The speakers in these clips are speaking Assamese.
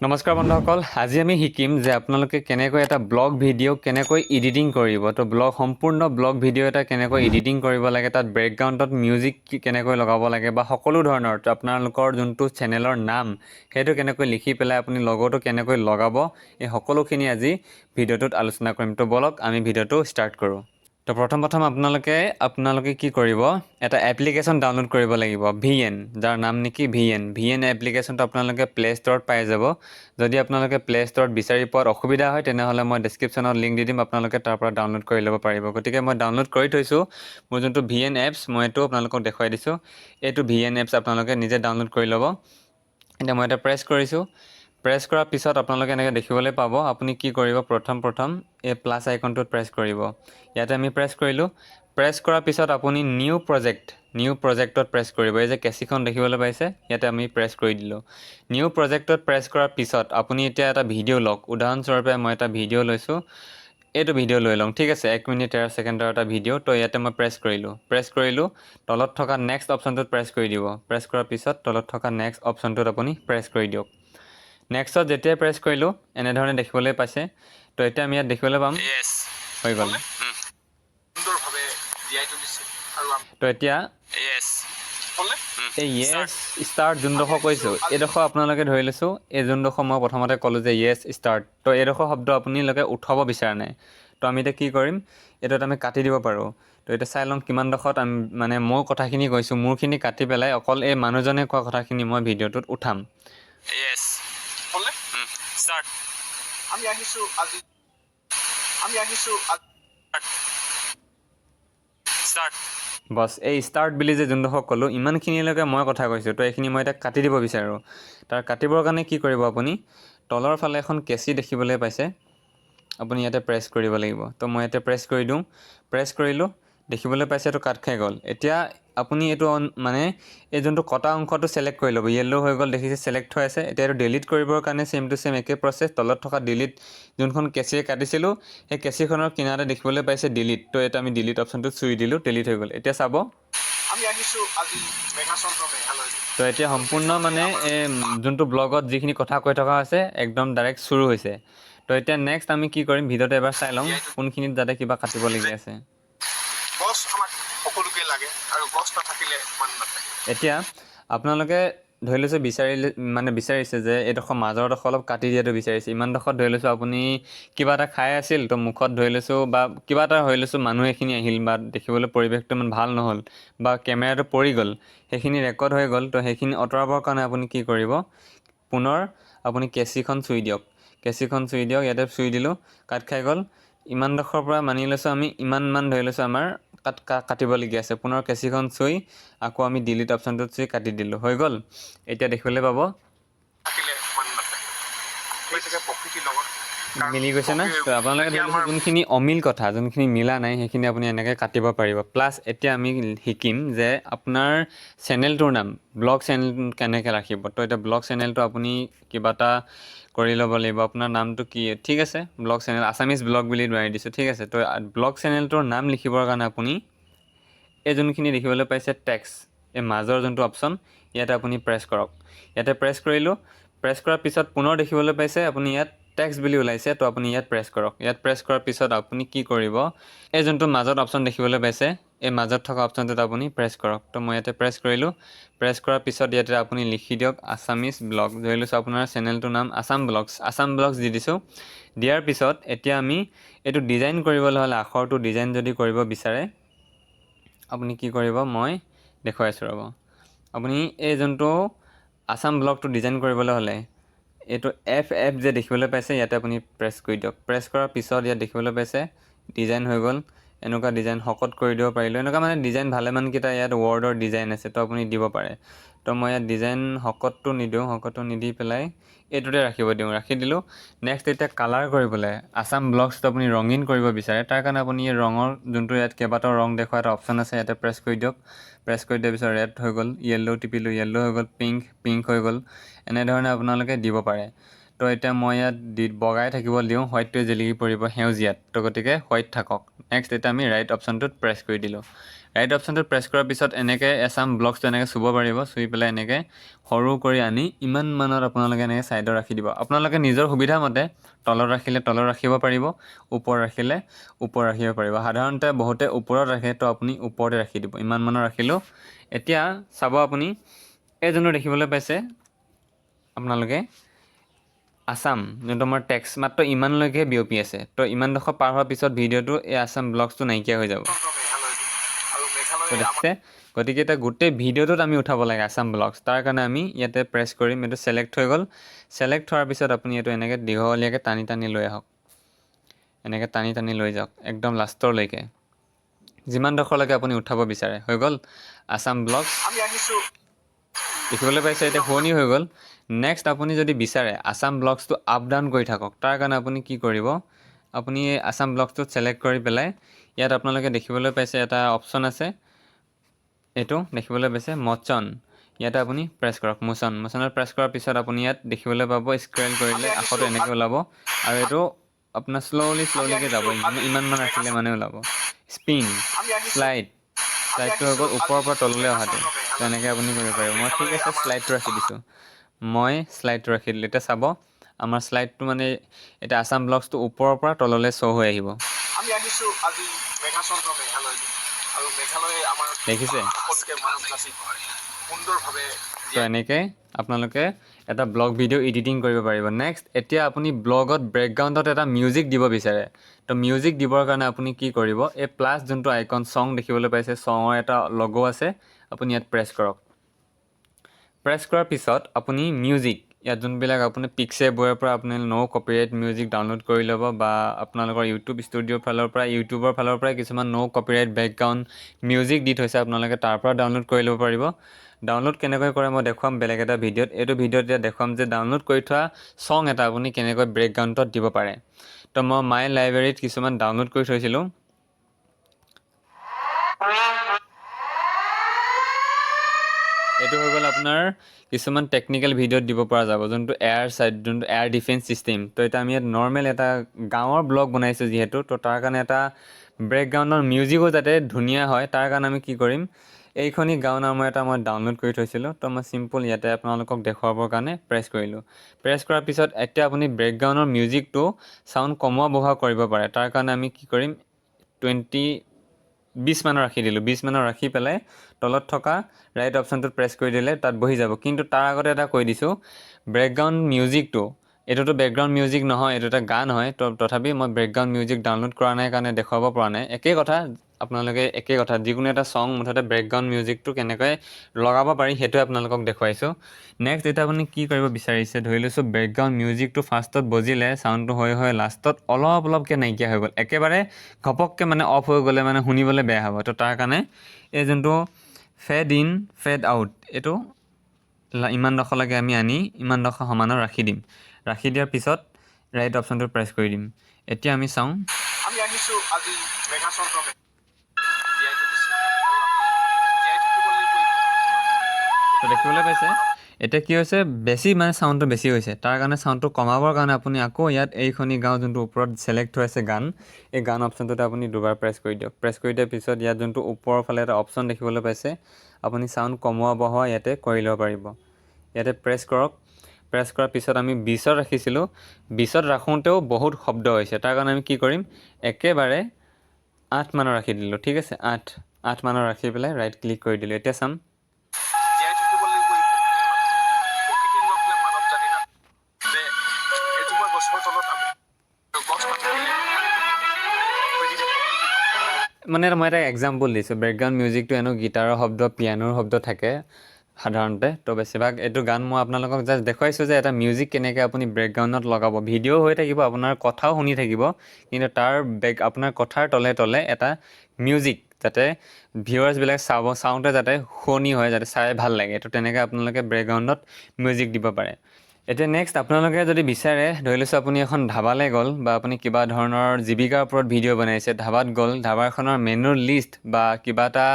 নমস্কাৰ বন্ধুসকল, আজি আমি শিকিম যে আপোনালোকে কেনেকৈ এটা ব্লগ ভিডিঅ' কেনেকৈ এডিটিং কৰিব। তো সম্পূৰ্ণ ব্লগ ভিডিঅ' এটা কেনেকৈ এডিটিং কৰিব লাগে, তাত বেকগ্ৰাউণ্ডত মিউজিক কেনেকৈ লগাব লাগে বা সকলো ধৰণৰ আপোনালোকৰ যোনটো চেনেলৰ নাম সেইটো কেনেকৈ লিখি পেলাই আপুনি লগটো কেনেকৈ লগাব, এই সকলোখিনি আজি ভিডিঅ'টোত আলোচনা কৰিম। তো বলক আমি ভিডিঅ'টো ষ্টাৰ্ট কৰোঁ। তো প্ৰথম আপোনালোকে কি কৰিব, এটা এপ্লিকেশ্যন ডাউনলোড কৰিব লাগিব, VN, যাৰ নাম নেকি VN এপ্লিকেশ্যনটো আপোনালোকে প্লে ষ্ট'ৰত পাই যাব। যদি আপোনালোকে প্লে ষ্ট'ৰত বিচাৰি পোৱাত অসুবিধা হয় তেনেহ'লে মই ডেছক্ৰিপশ্যনত লিংক দি দিম, আপোনালোকে তাৰ পৰা ডাউনলোড কৰি ল'ব পাৰিব। গতিকে মই ডাউনলোড কৰি থৈছোঁ মোৰ যোনটো VN এপছ, মই এইটো আপোনালোকক দেখুৱাই দিছোঁ। এইটো VN এপছ আপোনালোকে নিজে ডাউনলোড কৰি ল'ব। এতিয়া মই এটা প্ৰেছ কৰিছোঁ। প্ৰেছ কৰাৰ পিছত আপোনালোকে এনেকৈ দেখিবলৈ পাব। আপুনি কি কৰিব, প্ৰথম এই প্লাছ আইকনটোত প্ৰেছ কৰিব। ইয়াতে আমি প্ৰেছ কৰিলোঁ। প্ৰেছ কৰাৰ পিছত আপুনি নিউ প্ৰজেক্টত প্ৰেছ কৰিব। এই যে কেঁচিখন দেখিবলৈ পাইছে, ইয়াতে আমি প্ৰেছ কৰি দিলোঁ। নিউ প্ৰজেক্টত প্ৰেছ কৰাৰ পিছত আপুনি এতিয়া এটা ভিডিঅ' লওক। উদাহৰণস্বৰূপে মই এটা ভিডিঅ' লৈছোঁ, এইটো ভিডিঅ' লৈ লওঁ, ঠিক আছে। 1 মিনিট 13 ছেকেণ্ডৰ এটা ভিডিঅ'। তো ইয়াতে মই প্ৰেছ কৰিলোঁ। তলত থকা নেক্সট অপশ্যনটোত প্ৰেছ কৰি দিব। প্ৰেছ কৰাৰ পিছত তলত থকা নেক্সট অপশ্যনটোত আপুনি প্ৰেছ কৰি দিয়ক। নেক্সটত যেতিয়াই প্ৰেছ কৰিলোঁ এনেধৰণে দেখিবলৈ পাইছে। তো এতিয়া আমি ইয়াত দেখিবলৈ পাম হৈ গ'ল। তো এতিয়া এই য়েছ ষ্টাৰ্ট যোনডোখৰ কৈছোঁ, এইডোখৰ আপোনালোকে ধৰি লৈছোঁ, এই যোনডোখৰ মই প্ৰথমতে ক'লোঁ যে য়েছ ষ্টাৰ্ট, তো এইডোখৰ শব্দ আপোনালোকে উঠাব বিচৰা নাই। তো আমি এতিয়া কি কৰিম, এইটোত আমি কাটি দিব পাৰোঁ। তো এতিয়া চাই লওঁ কিমানডোখৰত আমি মই কথাখিনি কৈছোঁ, মোৰখিনি কাটি পেলাই অকল এই মানুহজনে কোৱা কথাখিনি মই ভিডিঅ'টোত উঠাম। বছ এই ষ্টাৰ্ট বুলি যে যোনডোখৰ ক'লোঁ, ইমানখিনিলৈকে মই কথা কৈছোঁ। তো এইখিনি মই এতিয়া কাটি দিব বিচাৰোঁ। তাৰ কাটিবৰ কাৰণে কি কৰিব, আপুনি তলৰ ফালে এখন কেঁচি দেখিবলৈ পাইছে, আপুনি ইয়াতে প্ৰেছ কৰিব লাগিব। তো মই ইয়াতে প্ৰেছ কৰি দিওঁ। প্ৰেছ কৰিলোঁ, দেখিবলৈ পাইছে এইটো কাট খাই গ'ল। এতিয়া আপুনি এইটো এই যোনটো কটা অংশটো ছিলেক্ট কৰি ল'ব। য়েল্ল' হৈ গ'ল দেখিছে, ছিলেক্ট হৈ আছে। এতিয়া এইটো ডিলিট কৰিবৰ কাৰণে ছেম টু ছেম একে প্ৰচেছ। তলত থকা ডিলিট যোনখন কেঁচিৰে কাটিছিলোঁ, সেই কেঁচিখনৰ কিনাৰতে দেখিবলৈ পাইছে ডিলিট। তো এটা আমি ডিলিট অপশ্যনটো চুই দিলোঁ, ডিলিট হৈ গ'ল। এতিয়া চাব, তো এতিয়া সম্পূৰ্ণ যোনটো ব্লগত যিখিনি কথা কৈ থকা আছে একদম ডাইৰেক্ট চুৰু হৈছে। তো এতিয়া নেক্সট আমি কি কৰিম, ভিডিঅ'টো এবাৰ চাই লওঁ কোনখিনিত যাতে কিবা কাটিবলগীয়া আছে। এতিয়া আপোনালোকে ধৰি লৈছোঁ বিচাৰিছে যে এইডোখৰ মাজৰডোখৰ অলপ কাটি দিয়াটো বিচাৰিছে। ইমানডোখৰত ধৰি লৈছোঁ আপুনি কিবা এটা খাই আছিল, তো মুখত ধৰি লৈছোঁ বা কিবা এটা ধৰি লৈছোঁ মানুহ এখিনি আহিল বা দেখিবলৈ পৰিৱেশটো ইমান ভাল নহ'ল বা কেমেৰাটো পৰি গ'ল, সেইখিনি ৰেকৰ্ড হৈ গ'ল। তো সেইখিনি আঁতৰাবৰ কাৰণে আপুনি কি কৰিব, পুনৰ আপুনি কেঁচিখন চুই দিয়ক। ইয়াতে চুই দিলোঁ, কাট খাই গ'ল। ইমানডোখৰৰ পৰা মানি লৈছোঁ আমি ইমান ধৰি লৈছোঁ আমাৰ কাটিবলগীয়া আছে। পুনৰ কেঁচিখন চুই আকৌ আমি ডিলিট অপশ্যনটোত চুই কাটি দিলোঁ, হৈ গ'ল। এতিয়া দেখিবলৈ পাব মিলি গৈছে না। তো আপোনালোকে ধৰি লৈছোঁ যোনখিনি অমিল কথা, যোনখিনি মিলা নাই, সেইখিনি আপুনি এনেকৈ কাটিব পাৰিব। প্লাছ এতিয়া আমি শিকিম যে আপোনাৰ চেনেলটোৰ নাম, ব্লগ চেনেল কেনেকৈ ৰাখিব। তো এতিয়া ব্লগ চেনেলটো আপুনি কিবা এটা কৰি ল'ব লাগিব। আপোনাৰ নামটো কি, ঠিক আছে, ব্লগ চেনেল আছামিজ ব্লগ বুলি ধৰাই দিছোঁ, ঠিক আছে। তো ব্লগ চেনেলটোৰ নাম লিখিবৰ কাৰণে আপুনি এই যোনখিনি দেখিবলৈ পাইছে টেক্সট, এই মাজৰ যোনটো অপশ্যন, ইয়াতে আপুনি প্ৰেছ কৰক। ইয়াতে প্ৰেছ কৰিলোঁ। প্ৰেছ কৰাৰ পিছত পুনৰ দেখিবলৈ পাইছে আপুনি ইয়াত টেক্সট বুলি ওলাইছে। তো আপুনি ইয়াত প্ৰেছ কৰক। ইয়াত প্ৰেছ কৰাৰ পিছত আপুনি কি কৰিব, এই যোনটো মাজত অপশ্যন দেখিবলৈ পাইছে, এই মাজত থকা অপশ্যনটোত আপুনি প্ৰেছ কৰক। তো মই ইয়াতে প্ৰেছ কৰিলোঁ। প্ৰেছ কৰাৰ পিছত ইয়াতে আপুনি লিখি দিয়ক আছামিজ ব্লগ। ধৰি লৈছোঁ আপোনাৰ চেনেলটোৰ নাম আছাম ব্লগছ দি দিছোঁ। দিয়াৰ পিছত এতিয়া আমি এইটো ডিজাইন কৰিবলৈ হ'লে, আখৰটো ডিজাইন যদি কৰিব বিচাৰে আপুনি কি কৰিব, মই দেখুৱাই আছোঁ ৰ'ব। আপুনি এই যোনটো আছাম ব্লগটো ডিজাইন কৰিবলৈ হ'লে এইটো F যে দেখিবলৈ পাইছে, ইয়াতে আপুনি প্ৰেছ কৰি দিয়ক। প্ৰেছ কৰাৰ পিছত ইয়াত দেখিবলৈ পাইছে ডিজাইন হৈ গ'ল। এনেকুৱা ডিজাইন শকত কৰি দিব পাৰিলোঁ। এনেকুৱা ডিজাইন ভালেমানকেইটা ইয়াত ৱৰ্ডৰ ডিজাইন আছে, তো আপুনি দিব পাৰে। তো মই ইয়াত ডিজাইন শকতটো নিদিওঁ, শকতটো নিদি পেলাই এইটোতে ৰাখি দিলোঁ। নেক্সট এতিয়া কালাৰ কৰিবলৈ, আছাম ব্লগছটো আপুনি ৰঙীন কৰিব বিচাৰে, তাৰ কাৰণে আপুনি এই ৰঙৰ যোনটো ইয়াত কেইবাটাও ৰং দেখুওৱা এটা অপশ্যন আছে, ইয়াতে প্ৰেছ কৰি দিয়ক। প্ৰেছ কৰি দিয়াৰ পিছত ৰেড হৈ গ'ল, য়েল্ল' টিপিলোঁ, য়েল্ল' হৈ গ'ল, পিংক হৈ গ'ল। এনেধৰণে আপোনালোকে দিব পাৰে। তো এতিয়া মই ইয়াত বগাই থাকিব দিওঁ, হোৱাইটটোৱে জিলিকি পৰিব সেউজীয়াত, তো গতিকে হোৱাইট থাকক। নেক্সট এতিয়া আমি ৰাইট অপশ্যনটোত প্ৰেছ কৰি দিলোঁ। ৰাইট অপশ্যনটো প্ৰেছ কৰাৰ পিছত এনেকৈ এছাম ব্লগছটো এনেকৈ চুব পাৰিব, চুই পেলাই এনেকৈ সৰু কৰি আনি ইমান মানত আপোনালোকে এনেকৈ ছাইডত ৰাখি দিব। আপোনালোকে নিজৰ সুবিধা মতে তলত ৰাখিলে তলত ৰাখিব পাৰিব, ওপৰত ৰাখিলে ওপৰত ৰাখিব পাৰিব। সাধাৰণতে বহুতে ওপৰত ৰাখে, তো আপুনি ওপৰতে ৰাখি দিব। ইমান মানৰ ৰাখিলোঁ। এতিয়া চাব আপুনি এই যোনটো দেখিবলৈ পাইছে আপোনালোকে আছাম, যোনটো আমাৰ টেক্স মাত্ৰ ইমানলৈকে বিয়পি আছে। তো ইমানডোখৰ পাৰ হোৱাৰ পিছত ভিডিঅ'টো এই আছাম ব্লগছটো নাইকিয়া হৈ যাব। তো দেখিছে, গতিকে এতিয়া গোটেই ভিডিঅ'টোত আমি উঠাব লাগে আছাম ব্লগছ। তাৰ কাৰণে আমি ইয়াতে প্ৰেছ কৰিম, এইটো ছিলেক্ট হৈ গ'ল। ছিলেক্ট হোৱাৰ পিছত আপুনি এইটো এনেকৈ দীঘলীয়াকৈ টানি টানি লৈ আহক, এনেকৈ টানি টানি লৈ যাওক একদম লাষ্টৰলৈকে, যিমানডোখৰলৈকে আপুনি উঠাব বিচাৰে। হৈ গ'ল আছাম ব্লগছ। দেখিবলৈ পাইছে এতিয়া শুৱনি হৈ গ'ল। নেক্সট আপুনি যদি বিচাৰে আছাম ব্লগছটো আপ ডাউন কৰি থাকক, তাৰ কাৰণে আপুনি কি কৰিব, আপুনি এই আছাম ব্লগছটোত ছিলেক্ট কৰি পেলাই ইয়াত আপোনালোকে দেখিবলৈ পাইছে এটা অপশ্যন আছে, এইটো দেখিবলৈ পাইছে মোচন, ইয়াতে আপুনি প্ৰেছ কৰক। মোচনত প্ৰেছ কৰাৰ পিছত আপুনি ইয়াত দেখিবলৈ পাব স্ক্ৰল কৰিলে আখৰটো এনেকৈ ওলাব, আৰু এইটো আপোনাৰ শ্ল'লিকৈ যাব, ইমানমান ৰাখিলে মানে ওলাব। স্পিন, শ্লাইডটো হৈ গ'ল ওপৰৰ পৰা তললৈ অহাটো, তো এনেকৈ আপুনি কৰিব পাৰিব। মই ঠিক আছে শ্লাইডটো ৰাখি দিছোঁ, মই শ্লাইডটো ৰাখি দিলোঁ। এতিয়া চাব আমাৰ শ্লাইডটো মানে এতিয়া আছাম ব্লগছটো ওপৰৰ পৰা তললৈ শ্ব' হৈ আহিব। দেখিছে? তো এনেকৈ আপোনালোকে এটা ব্লগ ভিডিঅ' এডিটিং কৰিব পাৰিব। নেক্সট এতিয়া আপুনি ব্লগত বেকগ্ৰাউণ্ডত এটা মিউজিক দিব বিচাৰে, তো মিউজিক দিবৰ কাৰণে আপুনি কি কৰিব, এই প্লাছ যোনটো আইকন ছং দেখিবলৈ পাইছে, ছঙৰ এটা লগো আছে, আপুনি ইয়াত প্ৰেছ কৰক। প্ৰেছ কৰাৰ পিছত আপুনি মিউজিক, ইয়াত যোনবিলাক আপুনি পিক্সেবোৰৰ পৰা আপুনি ন' কপিৰাইট মিউজিক ডাউনলোড কৰি ল'ব, বা আপোনালোকৰ ইউটিউব ষ্টুডিঅ'ৰ ফালৰ পৰা ইউটিউবৰ ফালৰ পৰাই কিছুমান ন' কপিৰাইট বেকগ্ৰাউণ্ড মিউজিক দি থৈছে, আপোনালোকে তাৰ পৰা ডাউনলোড কৰি ল'ব পাৰিব। ডাউনলোড কেনেকৈ কৰে মই দেখুৱাম বেলেগ এটা ভিডিঅ'ত। এইটো ভিডিঅ'ত এতিয়া দেখুৱাম যে ডাউনলোড কৰি থোৱা ছং এটা আপুনি কেনেকৈ বেকগ্ৰাউণ্ডত দিব পাৰে। তো মই মাই লাইব্ৰেৰীত কিছুমান ডাউনলোড কৰি থৈছিলোঁ। এইটো হৈ গ'ল আপোনাৰ কিছুমান টেকনিকেল ভিডিঅ'ত দিব পৰা যাব, যোনটো এয়াৰ ডিফেন্স ছিষ্টেম। তো এতিয়া আমি ইয়াত নৰ্মেল এটা গাঁৱৰ ব্লগ বনাইছোঁ যিহেতু, তো তাৰ কাৰণে এটা বেকগ্ৰাউণ্ডৰ মিউজিকো যাতে ধুনীয়া হয়, তাৰ কাৰণে আমি কি কৰিম, এইখনি গাঁও নামৰ এটা মই ডাউনলোড কৰি থৈছিলোঁ। তো মই চিম্পল ইয়াতে আপোনালোকক দেখুৱাবৰ কাৰণে প্ৰেছ কৰিলোঁ। প্ৰেছ কৰাৰ পিছত এতিয়া আপুনি বেকগ্ৰাউণ্ডৰ মিউজিকটো চাউণ্ড কমোৱা বঢ়োৱা কৰিব পাৰে। তাৰ কাৰণে আমি কি কৰিম, 20 মানৰ ৰাখি দিলোঁ। 20 মানৰ ৰাখি পেলাই তলত থকা ৰাইট অপশ্যনটোত প্ৰেছ কৰি দিলে তাত বহি যাব। কিন্তু তাৰ আগতে এটা কৈ দিছোঁ, বেকগ্ৰাউণ্ড মিউজিকটো, এইটোতো বেকগ্ৰাউণ্ড মিউজিক নহয়, এইটো এটা গান হয়। তো তথাপি মই বেকগ্ৰাউণ্ড মিউজিক ডাউনলোড কৰা নাই কাৰণে দেখুৱাব পৰা নাই। একেই কথা, আপোনালোকে একেই কথা, যিকোনো এটা ছং মুঠতে বেকগ্ৰাউণ্ড মিউজিকটো কেনেকৈ লগাব পাৰি সেইটোৱে আপোনালোকক দেখুৱাইছোঁ। নেক্সট এতিয়া আপুনি কি কৰিব বিচাৰিছে, ধৰি লৈছোঁ বেকগ্ৰাউণ্ড মিউজিকটো ফাৰ্ষ্টত বজিলে, চাউণ্ডটো হৈ লাষ্টত অলপকৈ নাইকিয়া হৈ গ'ল, একেবাৰে ঘপককৈ মানে অফ হৈ গ'লে মানে শুনিবলৈ বেয়া হ'ব। তো তাৰ কাৰণে এই যোনটো ফেড ইন ফেড আউট, এইটো ইমানডোখৰলৈকে আমি আনি ইমানডোখৰ সমানত ৰাখি দিম। ৰাখি দিয়াৰ পিছত ৰাইট অপশ্যনটো প্ৰেছ কৰি দিম। এতিয়া আমি চাওঁ, তো দেখিবলৈ পাইছে এতিয়া কি হৈছে, বেছি মানে চাউণ্ডটো বেছি হৈছে। তাৰ কাৰণে চাউণ্ডটো কমাবৰ কাৰণে আপুনি আকৌ ইয়াত এইখনি গাঁও যোনটো ওপৰত ছিলেক্ট হৈ আছে গান, এই গান অপশ্যনটোতে আপুনি দুবাৰ প্ৰেছ কৰি দিয়ক। প্ৰেছ কৰি দিয়াৰ পিছত ইয়াত যোনটো ওপৰৰ ফালে এটা অপশ্যন দেখিবলৈ পাইছে, আপুনি চাউণ্ড কমোৱা বঢ়োৱা ইয়াতে কৰি ল'ব পাৰিব। ইয়াতে প্ৰেছ কৰক। প্ৰেছ কৰাৰ পিছত আমি 20ত ৰাখিছিলোঁ, 20ত ৰাখোঁতেও বহুত শব্দ হৈছে। তাৰ কাৰণে আমি কি কৰিম, একেবাৰে 8 মানৰ ৰাখি দিলোঁ। ঠিক আছে, 8 মানৰ ৰাখি পেলাই ৰাইট ক্লিক কৰি দিলোঁ। এতিয়া চাম, মানে মই এটা এক্সাম্পল দিছোঁ। বেকগ্ৰাউণ্ড মিউজিকটো এনেও গীটাৰৰ শব্দ, পিয়ানোৰ শব্দ থাকে সাধাৰণতে। তো বেছিভাগ এইটো গান মই আপোনালোকক জাষ্ট দেখুৱাইছোঁ যে এটা মিউজিক কেনেকৈ আপুনি বেকগ্ৰাউণ্ডত লগাব। ভিডিঅ' হৈ থাকিব, আপোনাৰ কথাও শুনি থাকিব, কিন্তু তাৰ আপোনাৰ কথাৰ তলে তলে এটা মিউজিক, যাতে ভিউৱাৰ্ছবিলাক চাওঁতে যাতে শুৱনি হয়, যাতে চাই ভাল লাগে। তো তেনেকৈ আপোনালোকে বেকগ্ৰাউণ্ডত মিউজিক দিব পাৰে। এতিয়া নেক্সট আপোনালোকে যদি বিচাৰে ধৰি লৈছোঁ আপুনি এখন ধাবালৈ গ'ল বা আপুনি কিবা ধৰণৰ জীৱিকাৰ ওপৰত ভিডিঅ' বনাইছে, ধাবাত গ'ল, ধাবাখনৰ মেনুৰ লিষ্ট বা কিবা এটা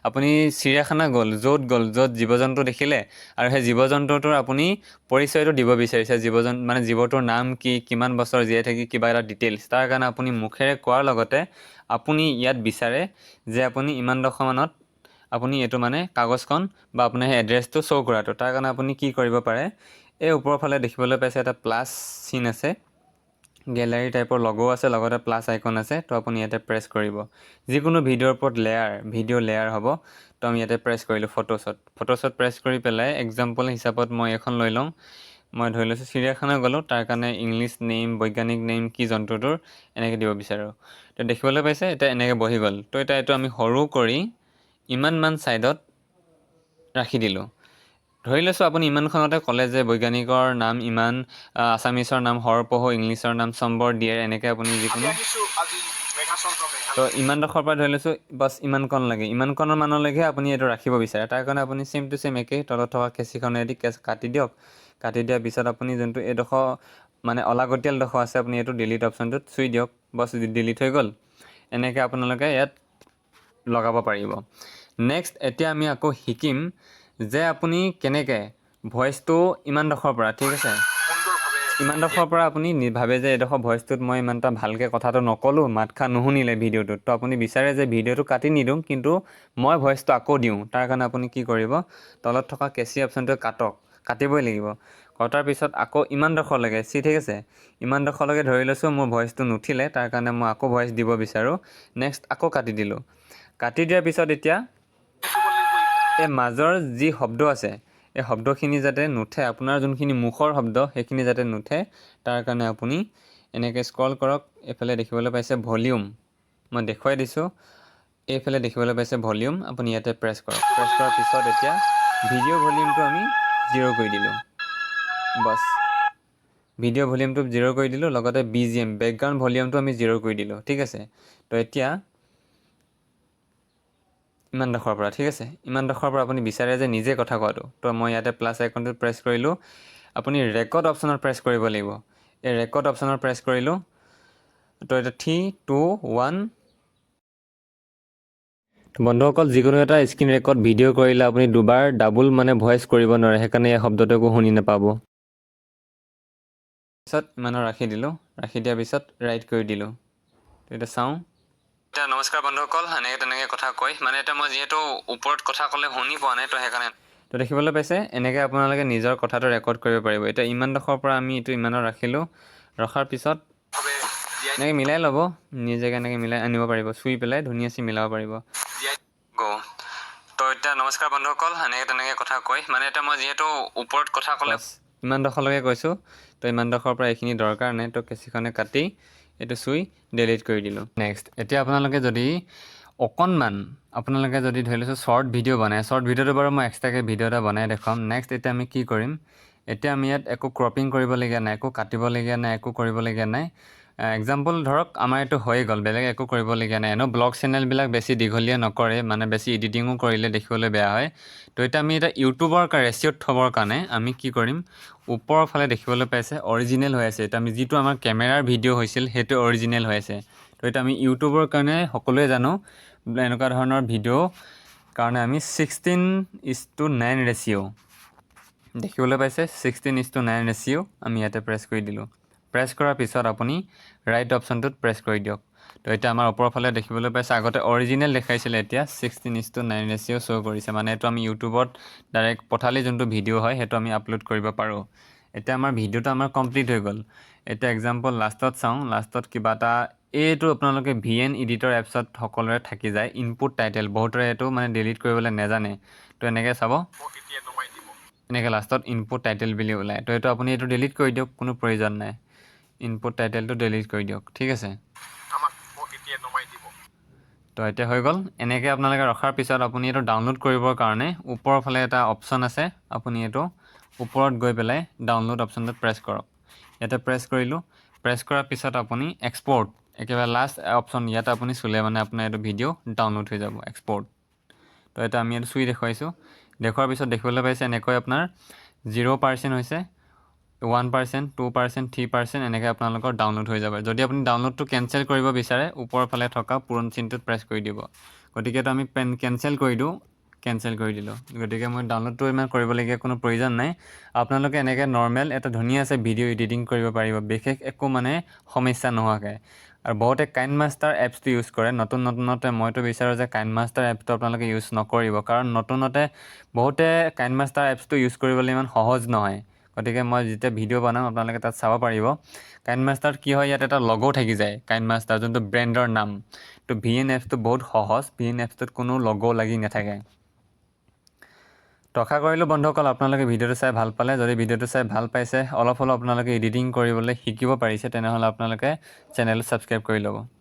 আপুনি চিৰিয়াখানা গ'ল, য'ত জীৱ জন্তু দেখিলে আৰু সেই জীৱ জন্তুটোৰ আপুনি পৰিচয়টো দিব বিচাৰিছে, মানে জীৱটোৰ নাম কি, কিমান বছৰ জীয়াই থাকি কিবা এটা ডিটেইলছ। তাৰ কাৰণে আপুনি মুখেৰে কোৱাৰ লগতে আপুনি ইয়াত বিচাৰে যে আপুনি ইমানডোখৰ মানত আপুনি এইটো মানে কাগজখন বা আপোনাৰ সেই এড্ৰেছটো শ্ব' কৰাটো। তাৰ কাৰণে আপুনি কি কৰিব পাৰে, এই ওপৰৰ ফালে দেখিবলৈ পাইছে এটা প্লাছ চিন আছে, গেলাৰী টাইপৰ লগো আছে, লগতে প্লাছ আইকন আছে। তো আপুনি ইয়াতে প্ৰেছ কৰিব। যিকোনো ভিডিঅ'ৰ ওপৰত ভিডিঅ' লেয়াৰ হ'ব। তো আমি ইয়াতে প্ৰেছ কৰিলোঁ ফটোছত প্ৰেছ কৰি পেলাই এক্সাম্পল হিচাপত মই এখন লৈ লওঁ। মই ধৰি লৈছোঁ চিৰিয়াখানা গ'লোঁ, তাৰ কাৰণে ইংলিছ নেম, বৈজ্ঞানিক নেম কি জন্তুটোৰ এনেকৈ দিব বিচাৰোঁ। তো দেখিবলৈ পাইছে এতিয়া এনেকৈ বহি গ'ল। তো এতিয়া এইটো আমি সৰু কৰি ইমানমান ছাইডত ৰাখি দিলোঁ। ধৰি লৈছোঁ আপুনি ইমানখনতে ক'লে যে বৈজ্ঞানিকৰ নাম ইমান, আছামিছৰ নাম হৰপহু, ইংলিছৰ নাম চম্বৰ দিয়ে, এনেকৈ আপুনি যিকোনো। তো ইমানডোখৰ পৰা ধৰি লৈছোঁ বাছ ইমানকণ লাগে, ইমানকণৰ মানলৈকে আপুনি এইটো ৰাখিব বিচাৰে। তাৰ কাৰণে আপুনি ছেম টু ছেম একেই তলত থকা কেঁচিখনেদি কাটি দিয়ক। কাটি দিয়াৰ পিছত আপুনি যোনটো এইডোখৰ মানে অলাগতিয়ালডোখৰ আছে, আপুনি এইটো ডিলিট অপশ্যনটোত চুই দিয়ক। বাছ ডিলিট হৈ গ'ল। এনেকৈ আপোনালোকে ইয়াত লগাব পাৰিব। নেক্সট এতিয়া আমি আকৌ শিকিম যে আপুনি কেনেকৈ ভইচটো ইমানডোখৰ পৰা, ঠিক আছে, ইমানডোখৰ পৰা আপুনি ভাবে যে এইডোখৰ ভইচটোত মই ইমান এটা ভালকৈ কথাটো নক'লোঁ, মাতষাৰ নুশুনিলে ভিডিঅ'টোত। তো আপুনি বিচাৰে যে ভিডিঅ'টো কাটি নিদিওঁ, কিন্তু মই ভইচটো আকৌ দিওঁ। তাৰ কাৰণে আপুনি কি কৰিব, তলত থকা কেঁচি অপশ্যনটোৱে কাটিবই লাগিব। কটাৰ পিছত আকৌ ইমানডোখৰলৈকে ঠিক আছে, ইমানডোখৰলৈকে ধৰি লৈছোঁ মোৰ ভইচটো নুঠিলে, তাৰ কাৰণে মই আকৌ ভইচ দিব বিচাৰোঁ। নেক্সট আকৌ কাটি দিলোঁ। কাটি দিয়াৰ পিছত এতিয়া এই মাজৰ যি শব্দ আছে, এই শব্দখিনি যাতে নুঠে, আপোনাৰ যোনখিনি মুখৰ শব্দ সেইখিনি যাতে নুঠে, তাৰ কাৰণে আপুনি এনেকৈ স্ক্ৰল কৰক। এইফালে দেখিবলৈ পাইছে ভলিউম, মই দেখুৱাই দিছোঁ। এইফালে দেখিবলৈ পাইছে ভলিউম, আপুনি ইয়াতে প্ৰেছ কৰক। প্ৰেছ কৰাৰ পিছত এতিয়া ভিডিঅ' ভলিউমটো আমি 0 কৰি দিলোঁ। বাছ ভিডিঅ' ভলিউমটো 0 কৰি দিলোঁ, লগতে BGM বেকগ্ৰাউণ্ড ভলিউমটো আমি 0 কৰি দিলোঁ, ঠিক আছে। তো এতিয়া ইমানডোখৰ পৰা, ঠিক আছে, ইমানডোখৰ পৰা আপুনি বিচাৰে যে নিজে কথা কোৱাটো। তো মই ইয়াতে প্লাছ আইকনটোত প্ৰেছ কৰিলোঁ। আপুনি ৰেকৰ্ড অপশ্যনত প্ৰেছ কৰিব লাগিব। এই ৰেকৰ্ড অপশ্যনত প্ৰেছ কৰিলোঁ। তো এতিয়া 3, 2, 1। বন্ধুসকল, যিকোনো এটা স্ক্ৰীণ ৰেকৰ্ড ভিডিঅ' কৰিলে আপুনি দুবাৰ ডাবুল মানে ভইচ কৰিব নোৱাৰে, সেইকাৰণে এই শব্দটো একো শুনি নাপাব। পিছত ইমানৰ ৰাখি দিলোঁ। ৰাখি দিয়াৰ পিছত ৰাইট কৰি দিলোঁ। এতিয়া চাওঁ। এতিয়া নমস্কাৰ বন্ধুসকল, এনেকৈ তেনেকৈ কথা কয় মানে এতিয়া মই যিহেতু ওপৰত কথা ক'লে শুনি পোৱা নাই, তো সেইকাৰণে। তো দেখিবলৈ পাইছে এনেকৈ আপোনালোকে নিজৰ কথাটো ৰেকৰ্ড কৰিব পাৰিব। এতিয়া ইমানডোখৰ পৰা আমি এইটো ইমানত ৰাখিলোঁ। ৰখাৰ পিছত এনেকৈ মিলাই ল'ব, নিজকে এনেকৈ মিলাই আনিব পাৰিব, চুই পেলাই ধুনীয়াচি মিলাব পাৰিব। তো এতিয়া নমস্কাৰ বন্ধুসকল, এনেকৈ তেনেকৈ কথা কয় মানে এতিয়া মই যিহেতু ওপৰত কথা ক'লে ইমানডোখৰলৈকে কৈছোঁ। তো ইমানডোখৰৰ পৰা এইখিনি দৰকাৰ নাই, তো কেঁচিখনে কাটি এইটো চুই ডিলিট কৰি দিলোঁ। নেক্সট এতিয়া আপোনালোকে যদি অকণমান আপোনালোকে যদি ধৰি লৈছোঁ শ্বৰ্ট ভিডিঅ' বনায়, শ্বৰ্ট ভিডিঅ'টো বাৰু মই এক্সট্ৰাকৈ ভিডিঅ' এটা বনাই দেখুৱাম। নেক্সট এতিয়া আমি কি কৰিম, এতিয়া আমি ইয়াত একো ক্ৰপিং কৰিবলগীয়া নাই, একো কাটিবলগীয়া নাই, একো কৰিবলগীয়া নাই। এক্সাম্পল ধৰক আমাৰ এইটো হৈয়ে গ'ল, বেলেগ একো কৰিবলগীয়া নাই। এনেও ব্লগ চেনেলবিলাক বেছি দীঘলীয়া নকৰে, মানে বেছি এডিটিঙো কৰিলে দেখিবলৈ বেয়া হয়। তো এতিয়া আমি এতিয়া ইউটিউবৰ ৰেচিঅ'ত থ'বৰ কাৰণে আমি কি কৰিম, ওপৰৰ ফালে দেখিবলৈ পাইছে অৰিজিনেল হৈ আছে। এতিয়া আমি যিটো আমাৰ কেমেৰাৰ ভিডিঅ' হৈছিল সেইটো অৰিজিনেল হৈ আছে। তো এতিয়া আমি ইউটিউবৰ কাৰণে সকলোৱে জানো এনেকুৱা ধৰণৰ ভিডিঅ' কাৰণে আমি 16:9 ৰেচিঅ' দেখিবলৈ পাইছে। 16:9 ৰেচিঅ' আমি ইয়াতে প্ৰেছ কৰি দিলোঁ। প্ৰেছ কৰাৰ পিছত আপুনি ৰাইট অপশ্যনটোত প্ৰেছ কৰি দিয়ক। তো এতিয়া আমাৰ ওপৰৰ ফালে দেখিবলৈ পাইছে আগতে অৰিজিনেল দেখাইছিলে, এতিয়া 16:9 ৰেচিঅ' শ্ব' কৰিছে। মানে এইটো আমি ইউটিউবত ডাইৰেক্ট পঠালি যোনটো ভিডিঅ' হয় সেইটো আমি আপলোড কৰিব পাৰোঁ। এতিয়া আমাৰ ভিডিঅ'টো আমাৰ কমপ্লিট হৈ গ'ল। এতিয়া এক্সাম্পল লাষ্টত চাওঁ, লাষ্টত কিবা এটা এইটো আপোনালোকে VN এডিটৰ এপছত সকলোৰে থাকি যায় ইনপুট টাইটেল, বহুতৰে এইটো মানে ডিলিট কৰিবলৈ নাজানে। তো এনেকৈ চাব, এনেকৈ লাষ্টত ইনপুট টাইটেল বুলি ওলায়। তো এইটো আপুনি এইটো ডিলিট কৰি দিয়ক, কোনো প্ৰয়োজন নাই। ইনপুট টাইটেলটো ডিলিট কৰি দিয়ক, ঠিক আছে। তো এতিয়া হৈ গ'ল। এনেকৈ আপোনালোকে ৰখাৰ পিছত আপুনি এইটো ডাউনলোড কৰিবৰ কাৰণে ওপৰৰ ফালে এটা অপশ্যন আছে, আপুনি এইটো ওপৰত গৈ পেলাই ডাউনলোড অপশ্যনটোত প্ৰেছ কৰক। ইয়াতে প্ৰেছ কৰিলোঁ। প্ৰেছ কৰাৰ পিছত আপুনি এক্সপৰ্ট একেবাৰে লাষ্ট অপশ্যন ইয়াতে আপুনি চুলে মানে আপোনাৰ এইটো ভিডিঅ' ডাউনলোড হৈ যাব, এক্সপৰ্ট। তো এটা আমি এইটো চুই দেখুৱাইছোঁ। দেখুৱাৰ পিছত দেখিবলৈ পাইছে এনেকৈ আপোনাৰ 0% হৈছে, 1%, 2%, 3% এনেকৈ আপোনালোকৰ ডাউনলোড হৈ যাব। যদি আপুনি ডাউনলোডটো কেঞ্চেল কৰিব বিচাৰে ওপৰৰ ফালে থকা পূৰণ চিনটোত প্ৰেছ কৰি দিব। গতিকেতো আমি কেঞ্চেল কৰি দিওঁ, কেঞ্চেল কৰি দিলোঁ। গতিকে মই ডাউনলোডটো ইমান কৰিবলগীয়া কোনো প্ৰয়োজন নাই। আপোনালোকে এনেকৈ নৰ্মেল এটা ধুনীয়াছে ভিডিঅ' এডিটিং কৰিব পাৰিব, বিশেষ একো মানে সমস্যা নোহোৱাকৈ। আৰু বহুতে কাইনমাষ্টাৰ এপছটো ইউজ কৰে। নতুনতে মইতো বিচাৰোঁ যে কাইনমাষ্টাৰ এপছটো আপোনালোকে ইউজ নকৰিব, কাৰণ নতুনতে বহুতে কাইনমাষ্টাৰ এপছটো ইউজ কৰিবলৈ ইমান সহজ নহয়। গতিকে মই যেতিয়া ভিডিঅ' বনাম আপোনালোকে তাত চাব পাৰিব। কাইনমাষ্টাৰত কি হয়, ইয়াত এটা লগো থাকি যায় কাইনমাষ্টাৰ যোনটো ব্ৰেণ্ডৰ নাম। তো VN এপছটো বহুত সহজ, VN এপছটোত কোনো লগো লাগি নাথাকে। তো আশা কৰিলোঁ বন্ধুসকল আপোনালোকে ভিডিঅ'টো চাই ভাল পালে। যদি ভিডিঅ'টো চাই ভাল পাইছে, অলপ হ'লেও আপোনালোকে এডিটিং কৰিবলৈ শিকিব পাৰিছে, তেনেহ'লে আপোনালোকে চেনেলটো ছাবস্ক্ৰাইব কৰি ল'ব।